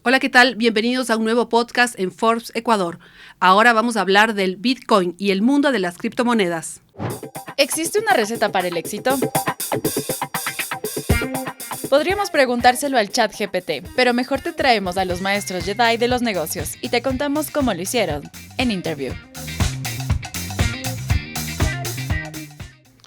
Hola, ¿qué tal? Bienvenidos a un nuevo podcast en Forbes Ecuador. Ahora vamos a hablar del Bitcoin y el mundo de las criptomonedas. ¿Existe una receta para el éxito? Podríamos preguntárselo al ChatGPT, pero mejor te traemos a los maestros Jedi de los negocios y te contamos cómo lo hicieron en Interview.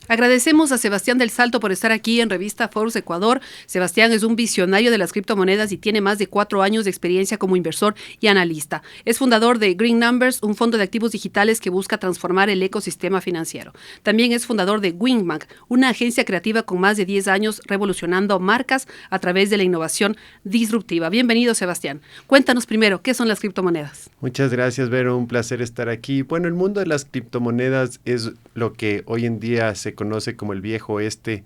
Agradecemos a Sebastián del Salto por estar aquí en Revista Forbes Ecuador. Sebastián es un visionario de las criptomonedas y tiene más de 4 años de experiencia como inversor y analista. Es fundador de Green Numbers, un fondo de activos digitales que busca transformar el ecosistema financiero. También es fundador de Wingbank, una agencia creativa con más de 10 años revolucionando marcas a través de la innovación disruptiva. Bienvenido, Sebastián. Cuéntanos primero, ¿qué son las criptomonedas? Muchas gracias, Vero. Un placer estar aquí. Bueno, el mundo de las criptomonedas es lo que hoy en día se conoce como el viejo oeste,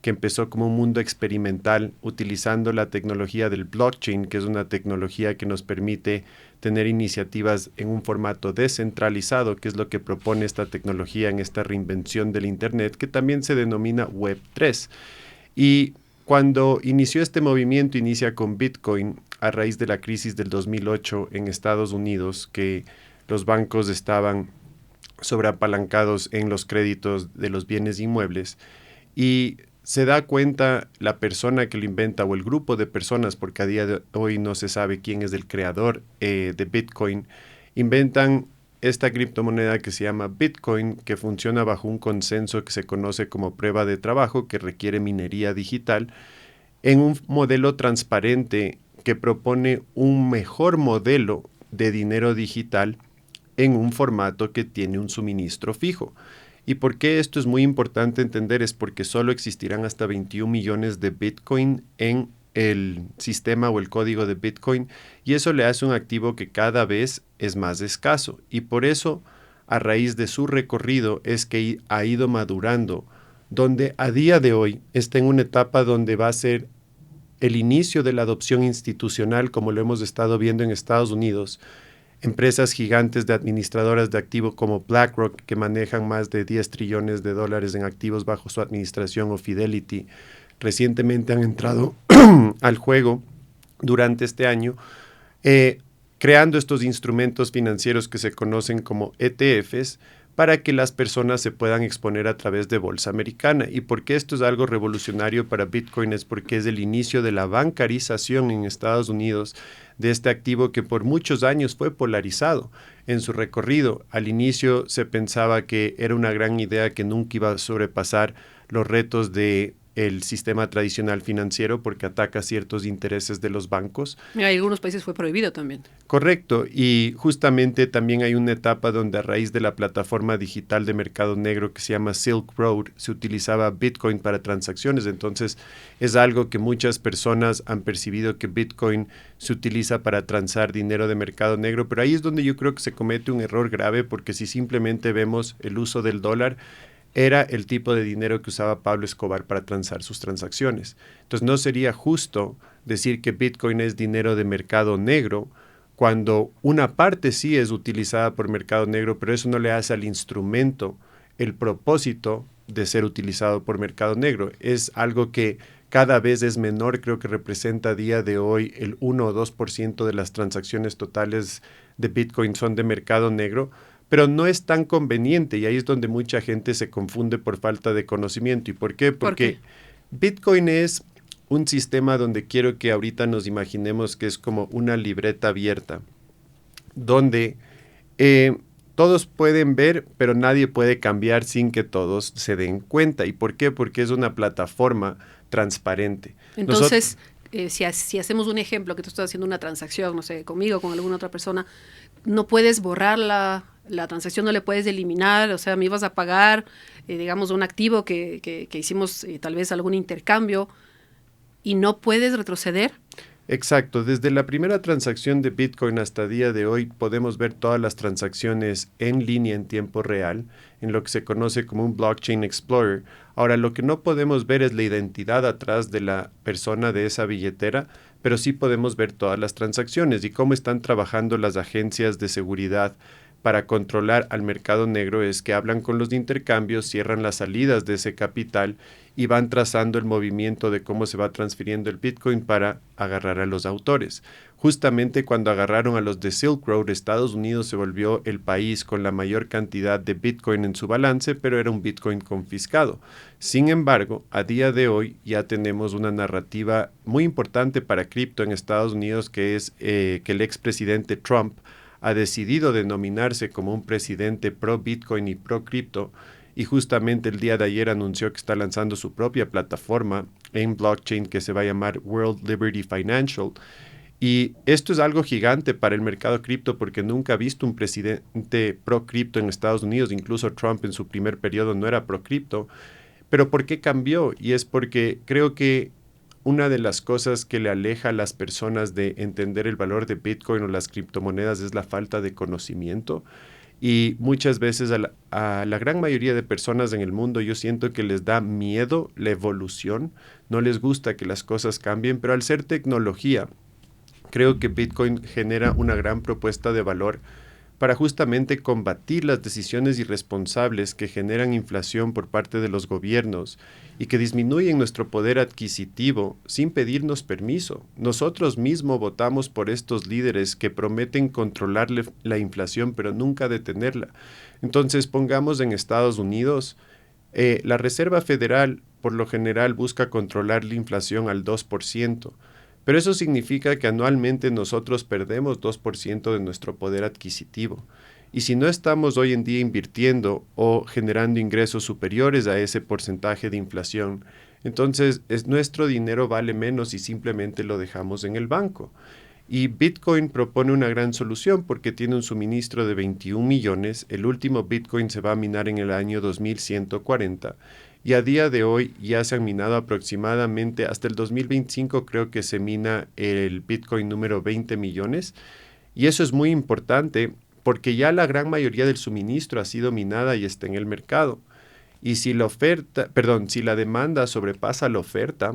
que empezó como un mundo experimental utilizando la tecnología del blockchain, que es una tecnología que nos permite tener iniciativas en un formato descentralizado, que es lo que propone esta tecnología en esta reinvención del Internet, que también se denomina Web3. Y cuando inició este movimiento, inicia con Bitcoin a raíz de la crisis del 2008 en Estados Unidos, que los bancos estaban sobreapalancados en los créditos de los bienes inmuebles, y se da cuenta la persona que lo inventa o el grupo de personas, porque a día de hoy no se sabe quién es el creador de Bitcoin, inventan esta criptomoneda que se llama Bitcoin, que funciona bajo un consenso que se conoce como prueba de trabajo, que requiere minería digital, en un modelo transparente que propone un mejor modelo de dinero digital en un formato que tiene un suministro fijo. ¿Y por qué esto es muy importante entender? Es porque solo existirán hasta 21 millones de Bitcoin en el sistema o el código de Bitcoin, y eso le hace un activo que cada vez es más escaso. Y por eso, a raíz de su recorrido, es que ha ido madurando, donde a día de hoy está en una etapa donde va a ser el inicio de la adopción institucional, como lo hemos estado viendo en Estados Unidos. Empresas gigantes de administradoras de activos como BlackRock, que manejan más de 10 trillones de dólares en activos bajo su administración, o Fidelity, recientemente han entrado al juego durante este año, creando estos instrumentos financieros que se conocen como ETFs, para que las personas se puedan exponer a través de bolsa americana. ¿Y por qué esto es algo revolucionario para Bitcoin? Es porque es el inicio de la bancarización en Estados Unidos de este activo que por muchos años fue polarizado en su recorrido. Al inicio se pensaba que era una gran idea que nunca iba a sobrepasar los retos de el sistema tradicional financiero, porque ataca ciertos intereses de los bancos. En algunos países fue prohibido también. Correcto, y justamente también hay una etapa donde a raíz de la plataforma digital de mercado negro que se llama Silk Road, se utilizaba Bitcoin para transacciones. Entonces es algo que muchas personas han percibido, que Bitcoin se utiliza para transar dinero de mercado negro, pero ahí es donde yo creo que se comete un error grave, porque si simplemente vemos el uso del dólar, era el tipo de dinero que usaba Pablo Escobar para transar sus transacciones. Entonces no sería justo decir que Bitcoin es dinero de mercado negro, cuando una parte sí es utilizada por mercado negro, pero eso no le hace al instrumento el propósito de ser utilizado por mercado negro. Es algo que cada vez es menor, creo que representa a día de hoy el 1 o 2% de las transacciones totales de Bitcoin son de mercado negro, pero no es tan conveniente, y ahí es donde mucha gente se confunde por falta de conocimiento. ¿Y por qué? Porque Bitcoin es un sistema donde quiero que ahorita nos imaginemos que es como una libreta abierta, donde todos pueden ver, pero nadie puede cambiar sin que todos se den cuenta. ¿Y por qué? Porque es una plataforma transparente. Entonces, si hacemos un ejemplo, que tú estás haciendo una transacción, no sé, conmigo, con alguna otra persona, no puedes borrar la transacción, no le puedes eliminar. O sea, me ibas a pagar, digamos, un activo que hicimos tal vez algún intercambio, y no puedes retroceder. Exacto, desde la primera transacción de Bitcoin hasta el día de hoy podemos ver todas las transacciones en línea en tiempo real, en lo que se conoce como un Blockchain Explorer. Ahora, lo que no podemos ver es la identidad atrás de la persona de esa billetera, pero sí podemos ver todas las transacciones y cómo están trabajando las agencias de seguridad para controlar al mercado negro es que hablan con los de intercambios, cierran las salidas de ese capital y van trazando el movimiento de cómo se va transfiriendo el Bitcoin para agarrar a los autores. Justamente cuando agarraron a los de Silk Road, Estados Unidos se volvió el país con la mayor cantidad de Bitcoin en su balance, pero era un Bitcoin confiscado. Sin embargo, a día de hoy ya tenemos una narrativa muy importante para cripto en Estados Unidos, que es que el expresidente Trump ha decidido denominarse como un presidente pro Bitcoin y pro cripto, y justamente el día de ayer anunció que está lanzando su propia plataforma en blockchain que se va a llamar World Liberty Financial. Y esto es algo gigante para el mercado cripto porque nunca ha visto un presidente pro cripto en Estados Unidos. Incluso Trump en su primer periodo no era pro cripto. Pero ¿por qué cambió? Y es porque creo que una de las cosas que le aleja a las personas de entender el valor de Bitcoin o las criptomonedas es la falta de conocimiento. Y muchas veces a la gran mayoría de personas en el mundo yo siento que les da miedo la evolución, no les gusta que las cosas cambien, pero al ser tecnología, creo que Bitcoin genera una gran propuesta de valor para justamente combatir las decisiones irresponsables que generan inflación por parte de los gobiernos y que disminuyen nuestro poder adquisitivo sin pedirnos permiso. Nosotros mismos votamos por estos líderes que prometen controlar la inflación pero nunca detenerla. Entonces pongamos en Estados Unidos, la Reserva Federal por lo general busca controlar la inflación al 2%. Pero eso significa que anualmente nosotros perdemos 2% de nuestro poder adquisitivo. Y si no estamos hoy en día invirtiendo o generando ingresos superiores a ese porcentaje de inflación, entonces nuestro dinero vale menos y simplemente lo dejamos en el banco. Y Bitcoin propone una gran solución porque tiene un suministro de 21 millones. El último Bitcoin se va a minar en el año 2140. Y a día de hoy ya se han minado aproximadamente, hasta el 2025 creo que se mina el Bitcoin número 20 millones. Y eso es muy importante porque ya la gran mayoría del suministro ha sido minada y está en el mercado. Y si la demanda sobrepasa la oferta,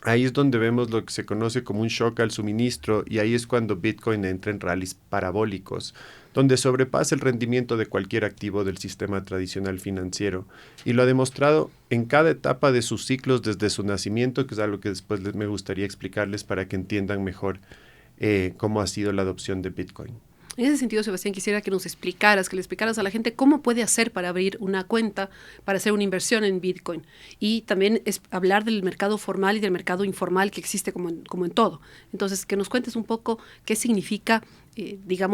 ahí es donde vemos lo que se conoce como un shock al suministro y ahí es cuando Bitcoin entra en rallies parabólicos, donde sobrepasa el rendimiento de cualquier activo del sistema tradicional financiero. Y lo ha demostrado en cada etapa de sus ciclos desde su nacimiento, que es algo que después me gustaría explicarles para que entiendan mejor cómo ha sido la adopción de Bitcoin. En ese sentido, Sebastián, quisiera que le explicaras a la gente cómo puede hacer para abrir una cuenta, para hacer una inversión en Bitcoin. Y también es hablar del mercado formal y del mercado informal que existe como en todo. Entonces, que nos cuentes un poco qué significa,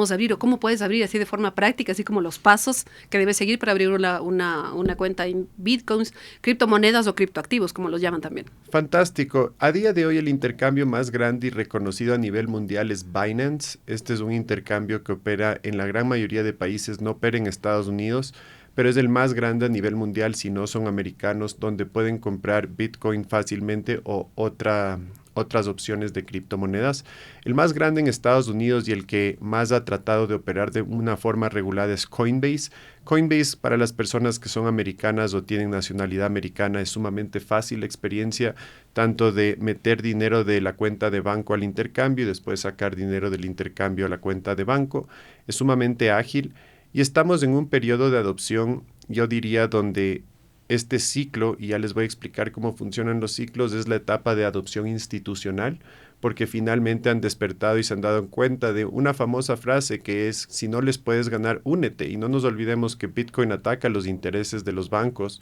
abrir o cómo puedes abrir así de forma práctica, así como los pasos que debes seguir para abrir una cuenta en Bitcoins, criptomonedas o criptoactivos, como los llaman también. Fantástico. A día de hoy el intercambio más grande y reconocido a nivel mundial es Binance. Este es un intercambio que opera en la gran mayoría de países, no opera en Estados Unidos, pero es el más grande a nivel mundial si no son americanos, donde pueden comprar Bitcoin fácilmente o otras opciones de criptomonedas. El más grande en Estados Unidos y el que más ha tratado de operar de una forma regulada es Coinbase. Coinbase, para las personas que son americanas o tienen nacionalidad americana, es sumamente fácil la experiencia, tanto de meter dinero de la cuenta de banco al intercambio y después sacar dinero del intercambio a la cuenta de banco. Es sumamente ágil y estamos en un periodo de adopción, yo diría, donde este ciclo, y ya les voy a explicar cómo funcionan los ciclos, es la etapa de adopción institucional, porque finalmente han despertado y se han dado cuenta de una famosa frase que es: si no les puedes ganar, únete. Y no nos olvidemos que Bitcoin ataca los intereses de los bancos,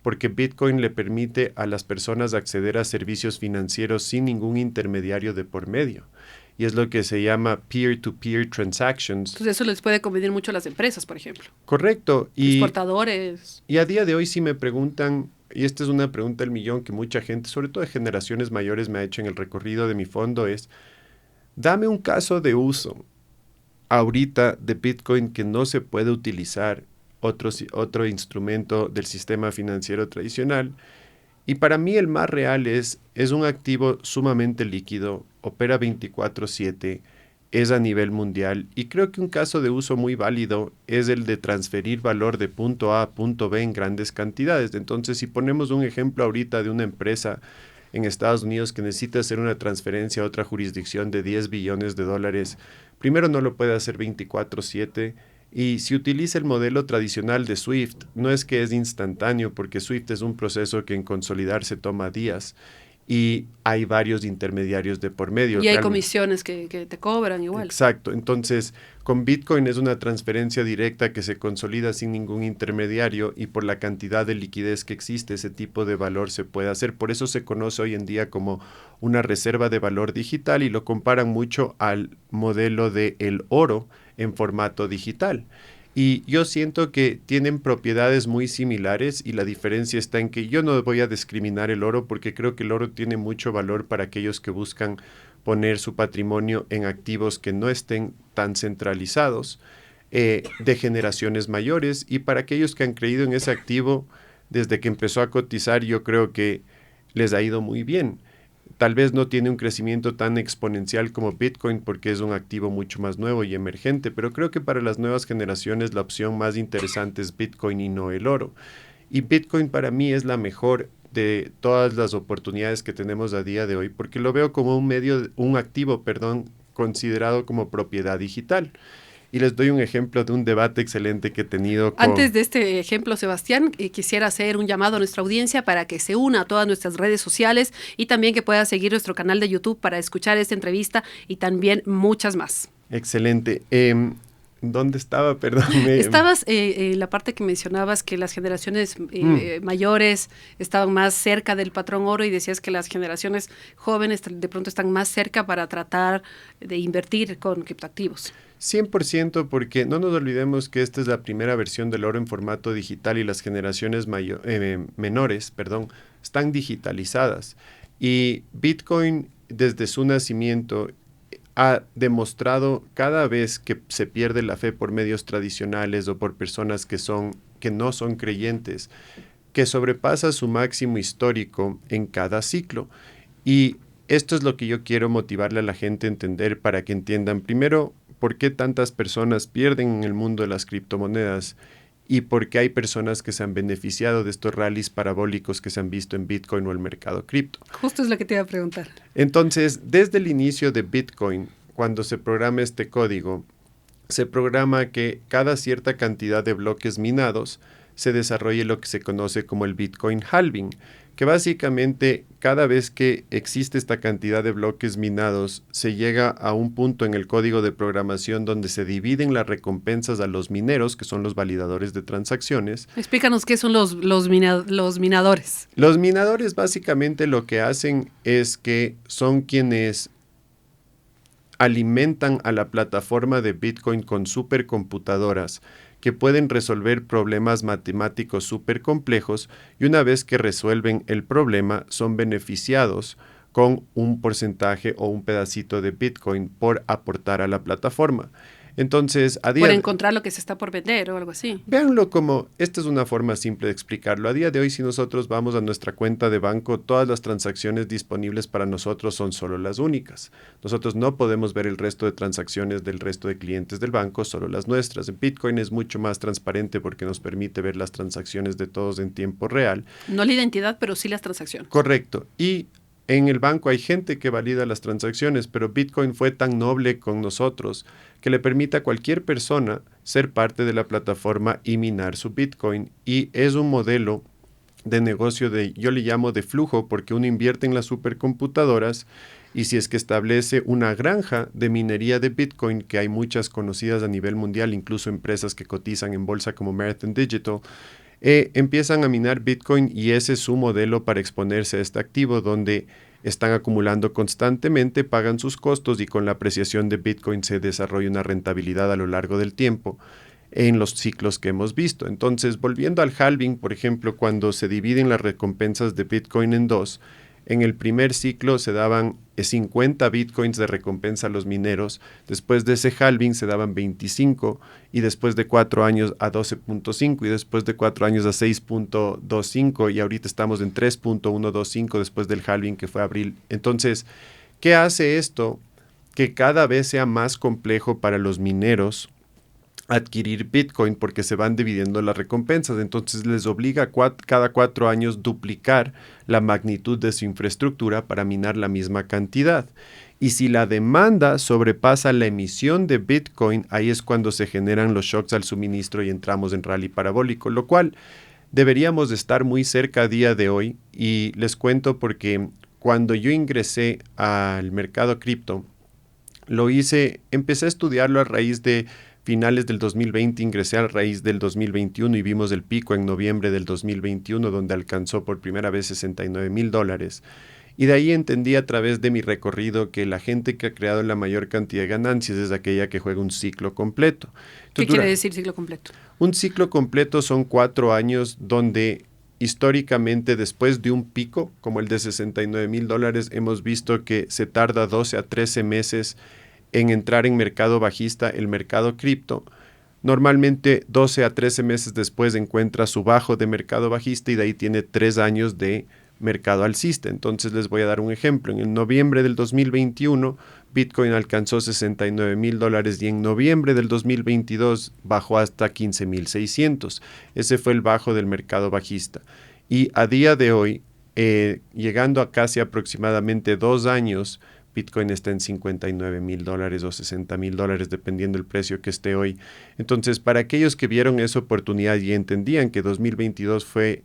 porque Bitcoin le permite a las personas acceder a servicios financieros sin ningún intermediario de por medio. Y es lo que se llama peer-to-peer transactions. Entonces eso les puede convenir mucho a las empresas, por ejemplo. Correcto. Exportadores. Y a día de hoy si me preguntan, y esta es una pregunta del millón que mucha gente, sobre todo de generaciones mayores, me ha hecho en el recorrido de mi fondo, es: dame un caso de uso ahorita de Bitcoin que no se puede utilizar otro instrumento del sistema financiero tradicional. Y para mí el más real es un activo sumamente líquido, opera 24/7, es a nivel mundial, y creo que un caso de uso muy válido es el de transferir valor de punto A a punto B en grandes cantidades. Entonces, si ponemos un ejemplo ahorita de una empresa en Estados Unidos que necesita hacer una transferencia a otra jurisdicción de $10 billones, primero no lo puede hacer 24/7, Y si utiliza el modelo tradicional de Swift, no es que es instantáneo, porque Swift es un proceso que en consolidarse toma días y hay varios intermediarios de por medio. Y hay comisiones que te cobran igual. Exacto. Entonces, con Bitcoin es una transferencia directa que se consolida sin ningún intermediario y por la cantidad de liquidez que existe, ese tipo de valor se puede hacer. Por eso se conoce hoy en día como una reserva de valor digital y lo comparan mucho al modelo de el oro en formato digital. Y yo siento que tienen propiedades muy similares y la diferencia está en que yo no voy a discriminar el oro porque creo que el oro tiene mucho valor para aquellos que buscan poner su patrimonio en activos que no estén tan centralizados, de generaciones mayores, y para aquellos que han creído en ese activo desde que empezó a cotizar, yo creo que les ha ido muy bien. Tal vez no tiene un crecimiento tan exponencial como Bitcoin porque es un activo mucho más nuevo y emergente, pero creo que para las nuevas generaciones la opción más interesante es Bitcoin y no el oro. Y Bitcoin para mí es la mejor de todas las oportunidades que tenemos a día de hoy porque lo veo como un activo, considerado como propiedad digital. Y les doy un ejemplo de un debate excelente que he tenido con... Antes de este ejemplo, Sebastián, quisiera hacer un llamado a nuestra audiencia para que se una a todas nuestras redes sociales y también que pueda seguir nuestro canal de YouTube para escuchar esta entrevista y también muchas más. Excelente. ¿Dónde estaba? Perdón. Estabas en la parte que mencionabas que las generaciones mayores estaban más cerca del patrón oro y decías que las generaciones jóvenes de pronto están más cerca para tratar de invertir con criptoactivos. 100%, porque no nos olvidemos que esta es la primera versión del oro en formato digital y las generaciones menores, están digitalizadas. Y Bitcoin, desde su nacimiento, ha demostrado cada vez que se pierde la fe por medios tradicionales o por personas que no son creyentes, que sobrepasa su máximo histórico en cada ciclo. Y esto es lo que yo quiero motivarle a la gente a entender para que entiendan primero por qué tantas personas pierden en el mundo de las criptomonedas y por qué hay personas que se han beneficiado de estos rallies parabólicos que se han visto en Bitcoin o el mercado cripto. Justo es lo que te iba a preguntar. Entonces, desde el inicio de Bitcoin, cuando se programa este código, se programa que cada cierta cantidad de bloques minados se desarrolle lo que se conoce como el Bitcoin halving, que básicamente cada vez que existe esta cantidad de bloques minados, se llega a un punto en el código de programación donde se dividen las recompensas a los mineros, que son los validadores de transacciones. Explícanos qué son los minadores. Los minadores básicamente lo que hacen es que son quienes alimentan a la plataforma de Bitcoin con supercomputadoras que pueden resolver problemas matemáticos súper complejos y una vez que resuelven el problema son beneficiados con un porcentaje o un pedacito de Bitcoin por aportar a la plataforma. Entonces, por encontrar lo que se está por vender o algo así. Véanlo como, esta es una forma simple de explicarlo. A día de hoy, si nosotros vamos a nuestra cuenta de banco, todas las transacciones disponibles para nosotros son solo las únicas. Nosotros no podemos ver el resto de transacciones del resto de clientes del banco, solo las nuestras. En Bitcoin es mucho más transparente porque nos permite ver las transacciones de todos en tiempo real. No la identidad, pero sí las transacciones. Correcto. Y en el banco hay gente que valida las transacciones, pero Bitcoin fue tan noble con nosotros que le permite a cualquier persona ser parte de la plataforma y minar su Bitcoin. Y es un modelo de negocio yo le llamo de flujo, porque uno invierte en las supercomputadoras y si es que establece una granja de minería de Bitcoin, que hay muchas conocidas a nivel mundial, incluso empresas que cotizan en bolsa como Marathon Digital, empiezan a minar Bitcoin y ese es su modelo para exponerse a este activo donde están acumulando constantemente, pagan sus costos y con la apreciación de Bitcoin se desarrolla una rentabilidad a lo largo del tiempo en los ciclos que hemos visto. Entonces, volviendo al halving, por ejemplo, cuando se dividen las recompensas de Bitcoin en dos, en el primer ciclo se daban 50 bitcoins de recompensa a los mineros, después de ese halving se daban 25 y después de 4 años a 12.5 y después de 4 años a 6.25 y ahorita estamos en 3.125 después del halving que fue abril. Entonces, ¿qué hace esto? Que cada vez sea más complejo para los mineros adquirir Bitcoin porque se van dividiendo las recompensas. Entonces les obliga a cada 4 años duplicar la magnitud de su infraestructura para minar la misma cantidad. Y si la demanda sobrepasa la emisión de Bitcoin, ahí es cuando se generan los shocks al suministro y entramos en rally parabólico, lo cual deberíamos estar muy cerca a día de hoy. Y les cuento porque cuando yo ingresé al mercado cripto, empecé a estudiarlo a raíz de finales del 2020, ingresé a raíz del 2021 y vimos el pico en noviembre del 2021, donde alcanzó por primera vez $69,000. Y de ahí entendí a través de mi recorrido que la gente que ha creado la mayor cantidad de ganancias es aquella que juega un ciclo completo. Entonces, ¿qué quiere decir ciclo completo? Un ciclo completo son 4 años donde históricamente después de un pico como el de $69,000 hemos visto que se tarda 12 a 13 meses en entrar en mercado bajista, el mercado cripto. Normalmente 12 a 13 meses después encuentra su bajo de mercado bajista y de ahí tiene 3 años de mercado alcista. Entonces les voy a dar un ejemplo. En el noviembre del 2021 Bitcoin alcanzó $69,000 y en noviembre del 2022 bajó hasta 15,600. Ese fue el bajo del mercado bajista. Y a día de hoy, llegando a casi aproximadamente 2 años, Bitcoin está en $59,000 o $60,000, dependiendo del precio que esté hoy. Entonces, para aquellos que vieron esa oportunidad y entendían que 2022 fue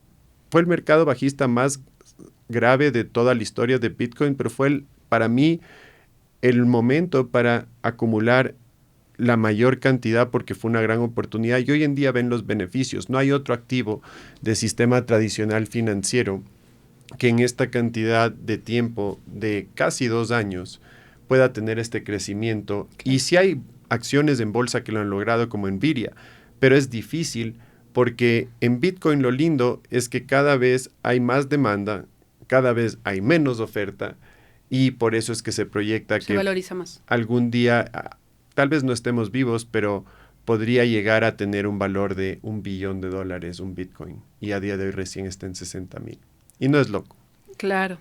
el mercado bajista más grave de toda la historia de Bitcoin, pero para mí el momento para acumular la mayor cantidad porque fue una gran oportunidad y hoy en día ven los beneficios. No hay otro activo de sistema tradicional financiero que en esta cantidad de tiempo de casi 2 años pueda tener este crecimiento. Y sí hay acciones en bolsa que lo han logrado como Nvidia, pero es difícil porque en Bitcoin lo lindo es que cada vez hay más demanda, cada vez hay menos oferta y por eso es que se proyecta que valoriza más. Algún día, tal vez no estemos vivos, pero podría llegar a tener un valor de $1 billón un Bitcoin y a día de hoy recién está en 60,000. Y no es loco. Claro.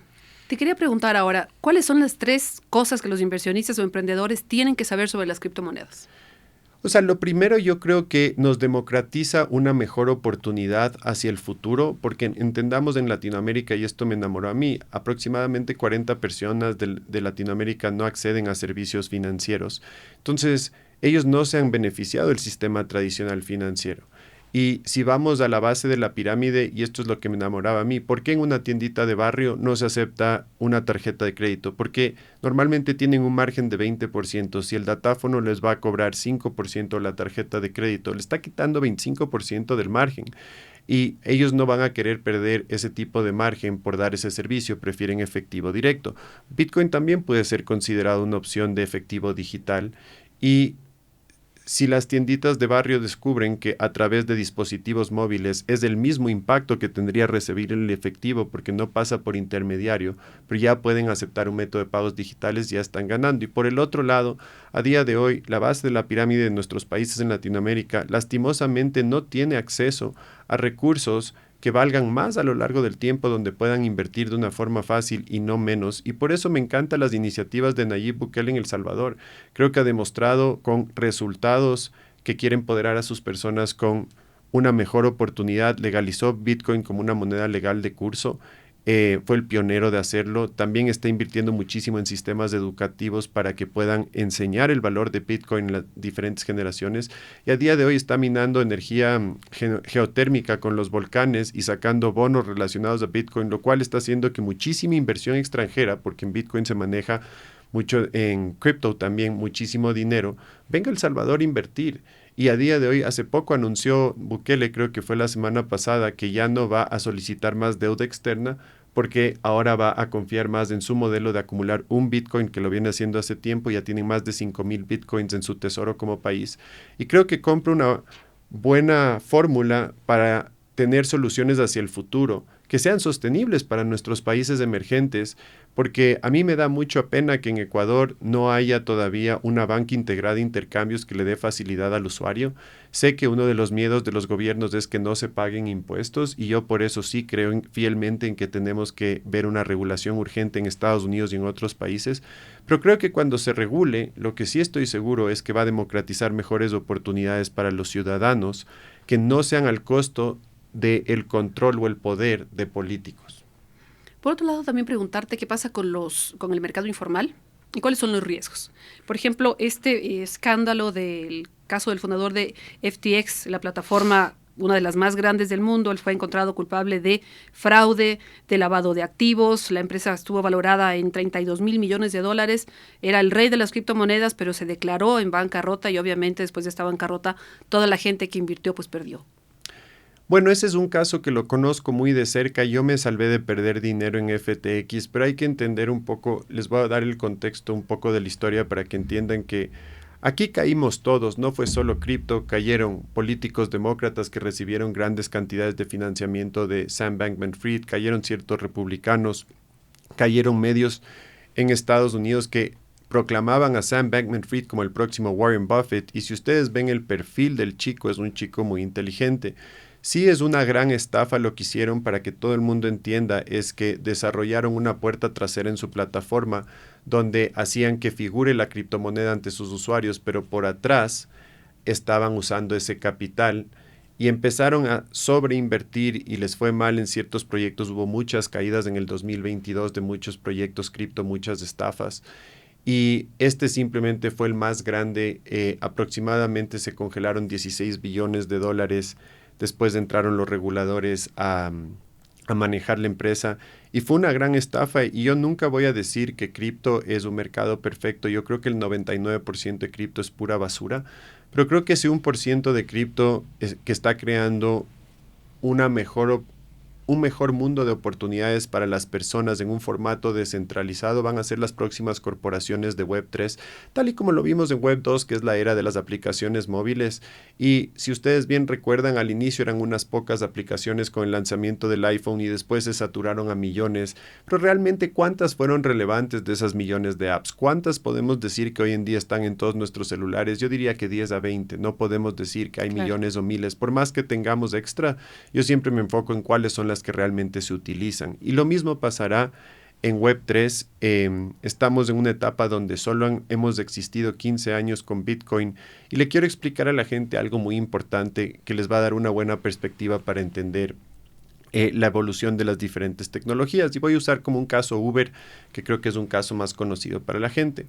Te quería preguntar ahora, ¿cuáles son las 3 cosas que los inversionistas o emprendedores tienen que saber sobre las criptomonedas? O sea, lo primero yo creo que nos democratiza una mejor oportunidad hacia el futuro, porque entendamos en Latinoamérica, y esto me enamoró a mí, aproximadamente 40 personas de Latinoamérica no acceden a servicios financieros. Entonces, ellos no se han beneficiado del sistema tradicional financiero. Y si vamos a la base de la pirámide, y esto es lo que me enamoraba a mí, ¿por qué en una tiendita de barrio no se acepta una tarjeta de crédito? Porque normalmente tienen un margen de 20%. Si el datáfono les va a cobrar 5% la tarjeta de crédito, le está quitando 25% del margen. Y ellos no van a querer perder ese tipo de margen por dar ese servicio, prefieren efectivo directo. Bitcoin también puede ser considerado una opción de efectivo digital y si las tienditas de barrio descubren que a través de dispositivos móviles es el mismo impacto que tendría recibir el efectivo porque no pasa por intermediario, pero ya pueden aceptar un método de pagos digitales, ya están ganando. Y por el otro lado, a día de hoy, la base de la pirámide de nuestros países en Latinoamérica lastimosamente no tiene acceso a recursos que valgan más a lo largo del tiempo, donde puedan invertir de una forma fácil y no menos. Y por eso me encantan las iniciativas de Nayib Bukele en El Salvador. Creo que ha demostrado con resultados que quiere empoderar a sus personas con una mejor oportunidad. Legalizó Bitcoin como una moneda legal de curso. Fue el pionero de hacerlo. También está invirtiendo muchísimo en sistemas educativos para que puedan enseñar el valor de Bitcoin en las diferentes generaciones. Y a día de hoy está minando energía geotérmica con los volcanes y sacando bonos relacionados a Bitcoin, lo cual está haciendo que muchísima inversión extranjera, porque en Bitcoin se maneja mucho, en cripto también muchísimo dinero, venga a El Salvador a invertir. Y a día de hoy, hace poco anunció Bukele, creo que fue la semana pasada, que ya no va a solicitar más deuda externa porque ahora va a confiar más en su modelo de acumular un Bitcoin, que lo viene haciendo hace tiempo. Ya tienen más de 5,000 Bitcoins en su tesoro como país. Y creo que compra una buena fórmula para tener soluciones hacia el futuro que sean sostenibles para nuestros países emergentes, porque a mí me da mucha pena que en Ecuador no haya todavía una banca integrada de intercambios que le dé facilidad al usuario. Sé que uno de los miedos de los gobiernos es que no se paguen impuestos y yo por eso sí creo fielmente en que tenemos que ver una regulación urgente en Estados Unidos y en otros países, pero creo que cuando se regule, lo que sí estoy seguro es que va a democratizar mejores oportunidades para los ciudadanos que no sean al costo del control o el poder de políticos. Por otro lado, también preguntarte qué pasa con el mercado informal y cuáles son los riesgos. Por ejemplo, este escándalo del caso del fundador de FTX, la plataforma, una de las más grandes del mundo, él fue encontrado culpable de fraude, de lavado de activos. La empresa estuvo valorada en 32 mil millones de dólares. Era el rey de las criptomonedas, pero se declaró en bancarrota y obviamente después de esta bancarrota toda la gente que invirtió pues perdió. Bueno, ese es un caso que lo conozco muy de cerca. Yo me salvé de perder dinero en FTX, pero hay que entender un poco, les voy a dar el contexto un poco de la historia para que entiendan que aquí caímos todos, no fue solo cripto, cayeron políticos demócratas que recibieron grandes cantidades de financiamiento de Sam Bankman-Fried, cayeron ciertos republicanos, cayeron medios en Estados Unidos que proclamaban a Sam Bankman-Fried como el próximo Warren Buffett, y si ustedes ven el perfil del chico, es un chico muy inteligente. Sí es una gran estafa lo que hicieron, para que todo el mundo entienda, es que desarrollaron una puerta trasera en su plataforma donde hacían que figure la criptomoneda ante sus usuarios, pero por atrás estaban usando ese capital y empezaron a sobreinvertir y les fue mal en ciertos proyectos. Hubo muchas caídas en el 2022 de muchos proyectos cripto, muchas estafas. Y este simplemente fue el más grande. Aproximadamente se congelaron 16 billones de dólares. Después entraron los reguladores a manejar la empresa y fue una gran estafa. Y yo nunca voy a decir que cripto es un mercado perfecto. Yo creo que el 99% de cripto es pura basura, pero creo que ese 1% de cripto que está creando un mejor mundo de oportunidades para las personas en un formato descentralizado van a ser las próximas corporaciones de Web3, tal y como lo vimos en Web2, que es la era de las aplicaciones móviles. Y si ustedes bien recuerdan, al inicio eran unas pocas aplicaciones con el lanzamiento del iPhone y después se saturaron a millones. Pero realmente, ¿cuántas fueron relevantes de esas millones de apps? ¿Cuántas podemos decir que hoy en día están en todos nuestros celulares? Yo diría que 10 a 20. No podemos decir que hay millones o miles. Por más que tengamos extra, yo siempre me enfoco en cuáles son las que realmente se utilizan. Y lo mismo pasará en Web3. Estamos en una etapa donde solo hemos existido 15 años con Bitcoin y le quiero explicar a la gente algo muy importante que les va a dar una buena perspectiva para entender la evolución de las diferentes tecnologías. Y voy a usar como un caso Uber, que creo que es un caso más conocido para la gente.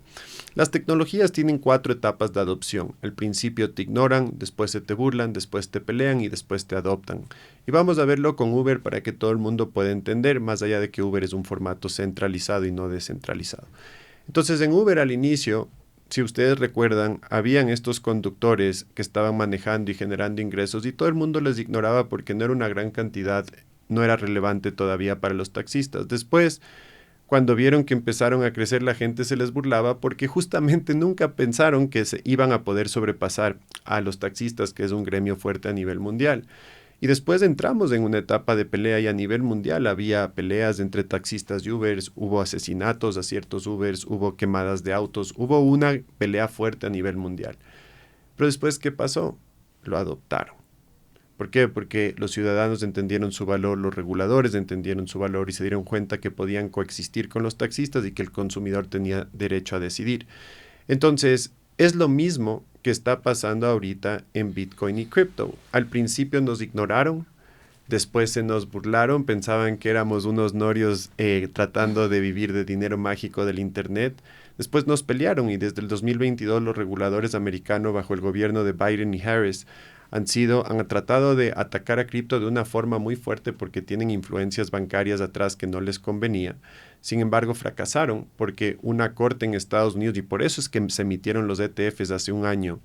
Las tecnologías tienen 4 etapas de adopción. Al principio te ignoran, después se te burlan, después te pelean y después te adoptan. Y vamos a verlo con Uber para que todo el mundo pueda entender, más allá de que Uber es un formato centralizado y no descentralizado. Entonces, en Uber al inicio, si ustedes recuerdan, habían estos conductores que estaban manejando y generando ingresos y todo el mundo les ignoraba porque no era una gran cantidad, no era relevante todavía para los taxistas. Después, cuando vieron que empezaron a crecer, la gente se les burlaba porque justamente nunca pensaron que se iban a poder sobrepasar a los taxistas, que es un gremio fuerte a nivel mundial. Y después entramos en una etapa de pelea y a nivel mundial había peleas entre taxistas y Ubers, hubo asesinatos a ciertos Ubers, hubo quemadas de autos, hubo una pelea fuerte a nivel mundial. Pero después, ¿qué pasó? Lo adoptaron. ¿Por qué? Porque los ciudadanos entendieron su valor, los reguladores entendieron su valor y se dieron cuenta que podían coexistir con los taxistas y que el consumidor tenía derecho a decidir. Entonces, es lo mismo que está pasando ahorita en Bitcoin y cripto. Al principio nos ignoraron, después se nos burlaron, pensaban que éramos unos norios tratando de vivir de dinero mágico del Internet. Después nos pelearon y desde el 2022 los reguladores americanos bajo el gobierno de Biden y Harris han tratado de atacar a cripto de una forma muy fuerte porque tienen influencias bancarias atrás que no les convenía. Sin embargo, fracasaron porque una corte en Estados Unidos, y por eso es que se emitieron los ETFs hace un año,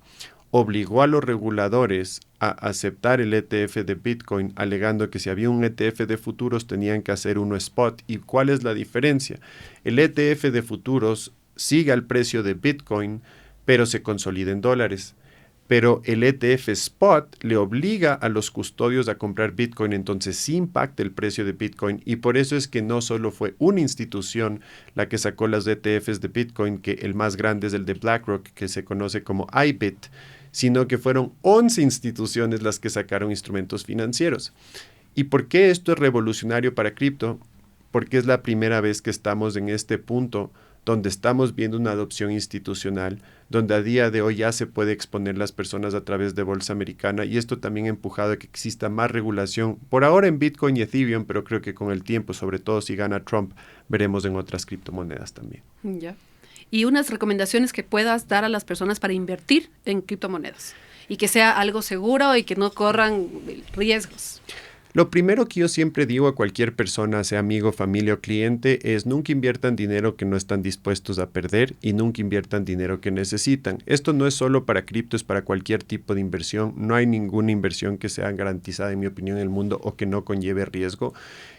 obligó a los reguladores a aceptar el ETF de Bitcoin, alegando que si había un ETF de futuros tenían que hacer uno spot. ¿Y cuál es la diferencia? El ETF de futuros sigue al precio de Bitcoin, pero se consolida en dólares. pero el ETF Spot le obliga a los custodios a comprar Bitcoin, entonces sí impacta el precio de Bitcoin, y por eso es que no solo fue una institución la que sacó las ETFs de Bitcoin, que el más grande es el de BlackRock, que se conoce como IBIT, sino que fueron 11 instituciones las que sacaron instrumentos financieros. ¿Y por qué esto es revolucionario para cripto? Porque es la primera vez que estamos en este punto donde estamos viendo una adopción institucional, donde a día de hoy ya se puede exponer las personas a través de bolsa americana, y esto también ha empujado a que exista más regulación, por ahora en Bitcoin y Ethereum, pero creo que con el tiempo, sobre todo si gana Trump, veremos en otras criptomonedas también. Ya. Y unas recomendaciones que puedas dar a las personas para invertir en criptomonedas y que sea algo seguro y que no corran riesgos. Lo primero que yo siempre digo a cualquier persona, sea amigo, familia o cliente, es nunca inviertan dinero que no están dispuestos a perder y nunca inviertan dinero que necesitan. Esto no es solo para cripto, es para cualquier tipo de inversión. No hay ninguna inversión que sea garantizada, en mi opinión, en el mundo o que no conlleve riesgo.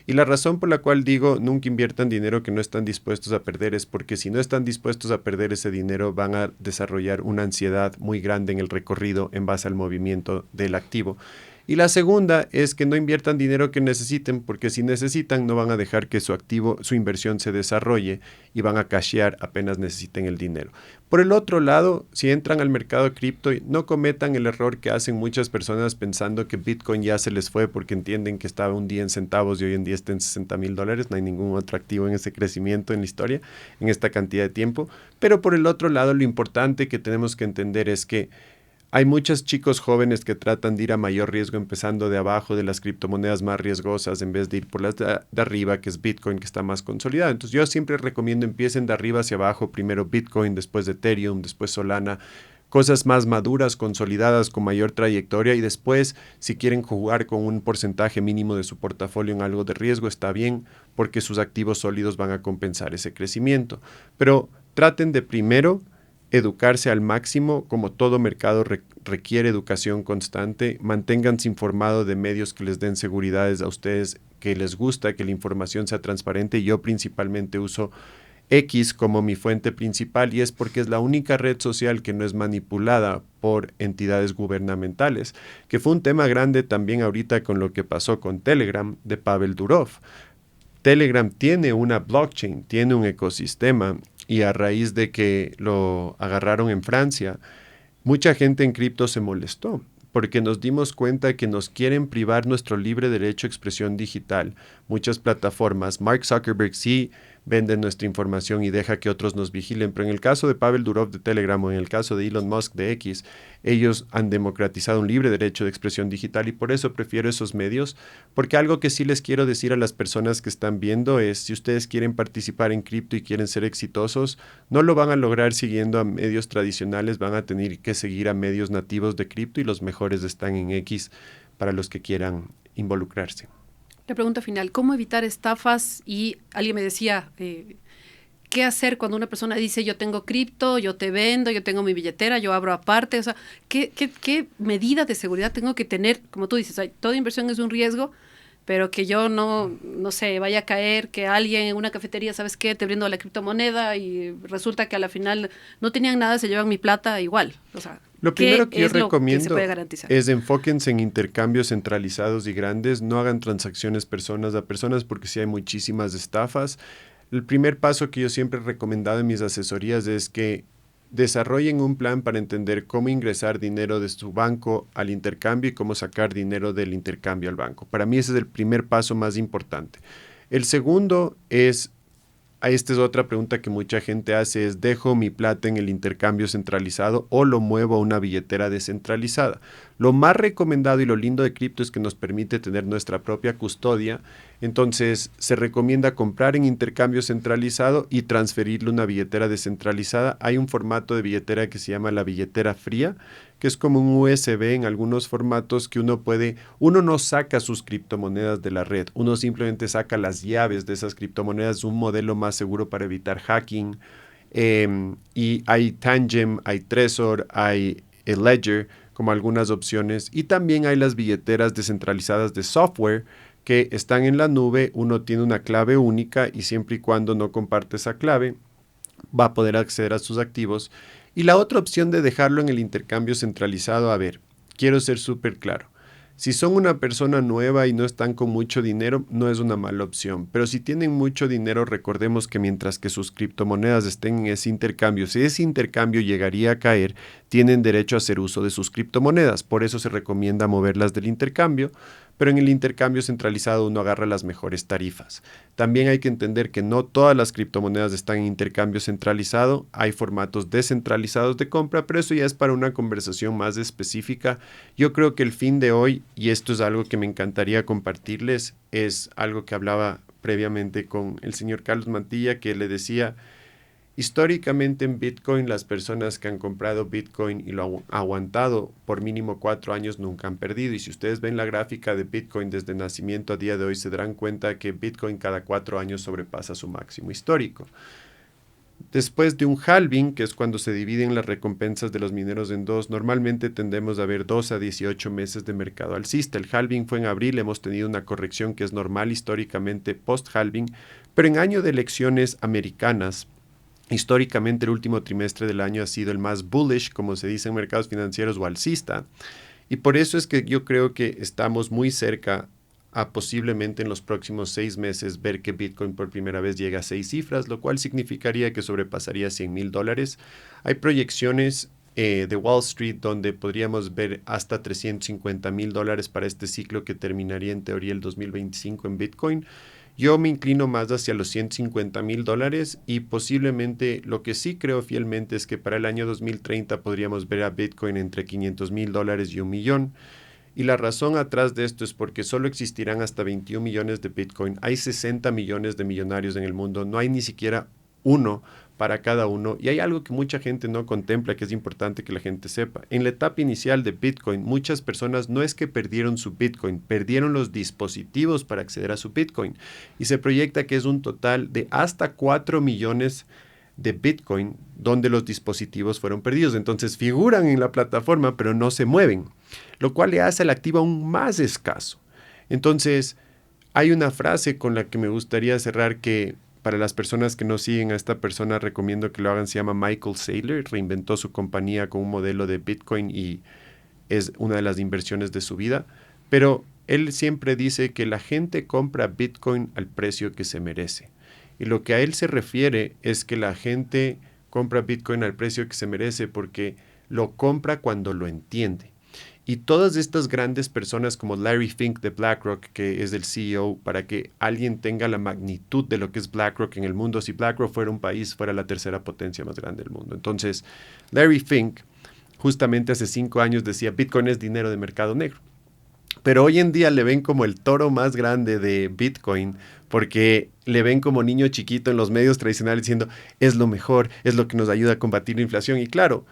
Y la razón por la cual digo nunca inviertan dinero que no están dispuestos a perder es porque si no están dispuestos a perder ese dinero van a desarrollar una ansiedad muy grande en el recorrido en base al movimiento del activo. Y la segunda es que no inviertan dinero que necesiten, porque si necesitan no van a dejar que su activo, su inversión se desarrolle y van a cashear apenas necesiten el dinero. Por el otro lado, si entran al mercado cripto, no cometan el error que hacen muchas personas pensando que Bitcoin ya se les fue porque entienden que estaba un día en centavos y hoy en día está en $60,000. No hay ningún otro activo en ese crecimiento en la historia, en esta cantidad de tiempo. Pero por el otro lado, lo importante que tenemos que entender es que hay muchos chicos jóvenes que tratan de ir a mayor riesgo empezando de abajo de las criptomonedas más riesgosas en vez de ir por las de arriba, que es Bitcoin, que está más consolidado. Entonces yo siempre recomiendo empiecen de arriba hacia abajo, primero Bitcoin, después Ethereum, después Solana, cosas más maduras, consolidadas, con mayor trayectoria, y después si quieren jugar con un porcentaje mínimo de su portafolio en algo de riesgo está bien porque sus activos sólidos van a compensar ese crecimiento. Pero traten de primero educarse al máximo, como todo mercado requiere educación constante. Manténganse informados de medios que les den seguridades a ustedes, que les gusta, que la información sea transparente. Yo principalmente uso X como mi fuente principal y es porque es la única red social que no es manipulada por entidades gubernamentales, que fue un tema grande también ahorita con lo que pasó con Telegram de Pavel Durov. Telegram tiene una blockchain, tiene un ecosistema, y a raíz de que lo agarraron en Francia, mucha gente en cripto se molestó porque nos dimos cuenta que nos quieren privar nuestro libre derecho a expresión digital. Muchas plataformas, Mark Zuckerberg sí vende nuestra información y deja que otros nos vigilen, pero en el caso de Pavel Durov de Telegram o en el caso de Elon Musk de X, ellos han democratizado un libre derecho de expresión digital y por eso prefiero esos medios, porque algo que sí les quiero decir a las personas que están viendo es, si ustedes quieren participar en cripto y quieren ser exitosos, no lo van a lograr siguiendo a medios tradicionales, van a tener que seguir a medios nativos de cripto y los mejores están en X para los que quieran involucrarse. La pregunta final, ¿cómo evitar estafas? Y alguien me decía, ¿qué hacer cuando una persona dice yo tengo cripto, yo te vendo, yo tengo mi billetera, yo abro aparte? O sea, ¿qué medida de seguridad tengo que tener? Como tú dices, toda inversión es un riesgo, pero que yo no sé, vaya a caer, que alguien en una cafetería, ¿sabes qué? Te brindo la criptomoneda y resulta que a la final no tenían nada, se llevan mi plata igual. O sea, lo primero que yo recomiendo es enfóquense en intercambios centralizados y grandes, no hagan transacciones personas a personas porque sí hay muchísimas estafas. El primer paso que yo siempre he recomendado en mis asesorías es que desarrollen un plan para entender cómo ingresar dinero de su banco al intercambio y cómo sacar dinero del intercambio al banco. Para mí ese es el primer paso más importante. El segundo es, esta es otra pregunta que mucha gente hace, es ¿dejo mi plata en el intercambio centralizado o lo muevo a una billetera descentralizada? Lo más recomendado y lo lindo de cripto es que nos permite tener nuestra propia custodia. Entonces se recomienda comprar en intercambio centralizado y transferirle una billetera descentralizada. Hay un formato de billetera que se llama la billetera fría, que es como un USB en algunos formatos que uno no saca sus criptomonedas de la red, uno simplemente saca las llaves de esas criptomonedas, un modelo más seguro para evitar hacking. Y hay Tangem, hay Trezor, hay Ledger como algunas opciones, y también hay las billeteras descentralizadas de software que están en la nube. Uno tiene una clave única y siempre y cuando no comparte esa clave va a poder acceder a sus activos. Y la otra opción de dejarlo en el intercambio centralizado, a ver, quiero ser súper claro. Si son una persona nueva y no están con mucho dinero, no es una mala opción. Pero si tienen mucho dinero, recordemos que mientras que sus criptomonedas estén en ese intercambio, si ese intercambio llegaría a caer, tienen derecho a hacer uso de sus criptomonedas. Por eso se recomienda moverlas del intercambio, pero en el intercambio centralizado uno agarra las mejores tarifas. También hay que entender que no todas las criptomonedas están en intercambio centralizado, hay formatos descentralizados de compra, pero eso ya es para una conversación más específica. Yo creo que el fin de hoy, y esto es algo que me encantaría compartirles, es algo que hablaba previamente con el señor Carlos Mantilla, que le decía: históricamente en Bitcoin, las personas que han comprado Bitcoin y lo han aguantado por mínimo 4 años nunca han perdido. Y si ustedes ven la gráfica de Bitcoin desde nacimiento a día de hoy, se darán cuenta que Bitcoin cada 4 años sobrepasa su máximo histórico. Después de un halving, que es cuando se dividen las recompensas de los mineros en dos, normalmente tendemos a ver 2 a 18 meses de mercado alcista. El halving fue en abril, hemos tenido una corrección que es normal históricamente post-halving, pero en año de elecciones americanas, históricamente el último trimestre del año ha sido el más bullish, como se dice en mercados financieros, o alcista. Y por eso es que yo creo que estamos muy cerca a posiblemente en los próximos 6 meses ver que Bitcoin por primera vez llega a 6 cifras, lo cual significaría que sobrepasaría $100,000. Hay proyecciones de Wall Street donde podríamos ver hasta $350,000 para este ciclo que terminaría en teoría el 2025 en Bitcoin. Yo me inclino más hacia los $150,000 y posiblemente lo que sí creo fielmente es que para el año 2030 podríamos ver a Bitcoin entre $500,000 y 1,000,000. Y la razón atrás de esto es porque solo existirán hasta 21 millones de Bitcoin. Hay 60 millones de millonarios en el mundo. No hay ni siquiera uno para cada uno. Y hay algo que mucha gente no contempla, que es importante que la gente sepa. En la etapa inicial de Bitcoin, muchas personas no es que perdieron su Bitcoin, perdieron los dispositivos para acceder a su Bitcoin. Y se proyecta que es un total de hasta 4 millones de Bitcoin donde los dispositivos fueron perdidos. Entonces figuran en la plataforma, pero no se mueven, lo cual le hace al activo aún más escaso. Entonces, hay una frase con la que me gustaría cerrar que para las personas que no siguen a esta persona recomiendo que lo hagan. Se llama Michael Saylor, reinventó su compañía con un modelo de Bitcoin y es una de las inversiones de su vida, pero él siempre dice que la gente compra Bitcoin al precio que se merece. Y lo que a él se refiere es que la gente compra Bitcoin al precio que se merece porque lo compra cuando lo entiende. Y todas estas grandes personas como Larry Fink de BlackRock, que es el CEO, para que alguien tenga la magnitud de lo que es BlackRock en el mundo, si BlackRock fuera un país, fuera la tercera potencia más grande del mundo. Entonces, Larry Fink justamente hace 5 años decía, Bitcoin es dinero de mercado negro. Pero hoy en día le ven como el toro más grande de Bitcoin porque le ven como niño chiquito en los medios tradicionales diciendo es lo mejor, es lo que nos ayuda a combatir la inflación. Y claro,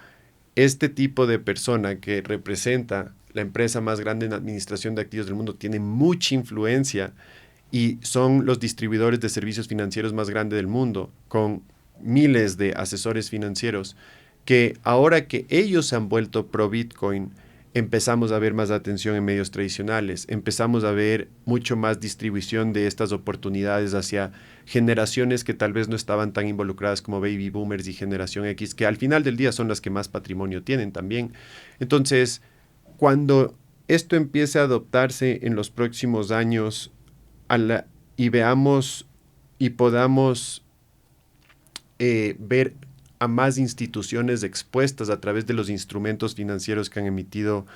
este tipo de persona que representa la empresa más grande en administración de activos del mundo tiene mucha influencia y son los distribuidores de servicios financieros más grandes del mundo con miles de asesores financieros que ahora que ellos se han vuelto pro Bitcoin, empezamos a ver más atención en medios tradicionales, empezamos a ver mucho más distribución de estas oportunidades hacia generaciones que tal vez no estaban tan involucradas como Baby Boomers y Generación X, que al final del día son las que más patrimonio tienen también. Entonces, cuando esto empiece a adoptarse en los próximos años y veamos y podamos ver a más instituciones expuestas a través de los instrumentos financieros que han emitido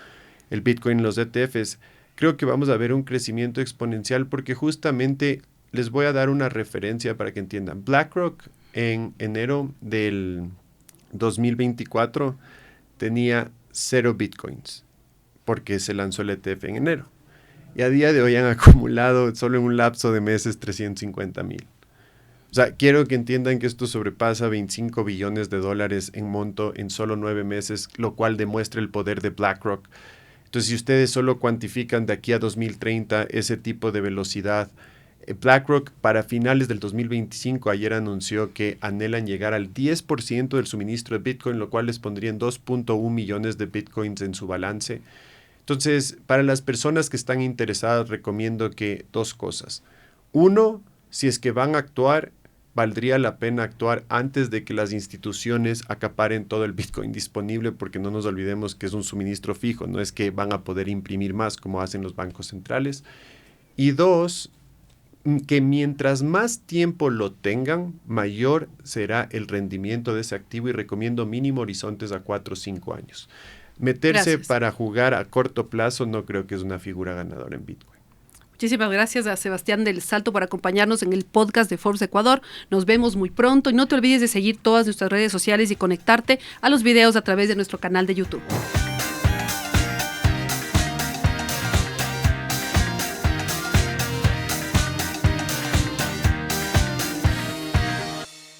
el Bitcoin en los ETFs, creo que vamos a ver un crecimiento exponencial porque justamente les voy a dar una referencia para que entiendan. BlackRock en enero del 2024 tenía 0 Bitcoins porque se lanzó el ETF en enero. Y a día de hoy han acumulado solo en un lapso de meses 350,000. O sea, quiero que entiendan que esto sobrepasa $25 billones en monto en solo 9 meses, lo cual demuestra el poder de BlackRock. Entonces, si ustedes solo cuantifican de aquí a 2030 ese tipo de velocidad, BlackRock para finales del 2025 ayer anunció que anhelan llegar al 10% del suministro de Bitcoin, lo cual les pondría en 2.1 millones de Bitcoins en su balance. Entonces, para las personas que están interesadas, recomiendo que 2 cosas. 1, si es que van a actuar, valdría la pena actuar antes de que las instituciones acaparen todo el Bitcoin disponible, porque no nos olvidemos que es un suministro fijo, no es que van a poder imprimir más como hacen los bancos centrales. Y dos, que mientras más tiempo lo tengan, mayor será el rendimiento de ese activo, y recomiendo mínimo horizontes a 4 o 5 años. Meterse para jugar a corto plazo no creo que es una figura ganadora en Bitcoin. Muchísimas gracias a Sebastián del Salto por acompañarnos en el podcast de Forbes Ecuador. Nos vemos muy pronto y no te olvides de seguir todas nuestras redes sociales y conectarte a los videos a través de nuestro canal de YouTube.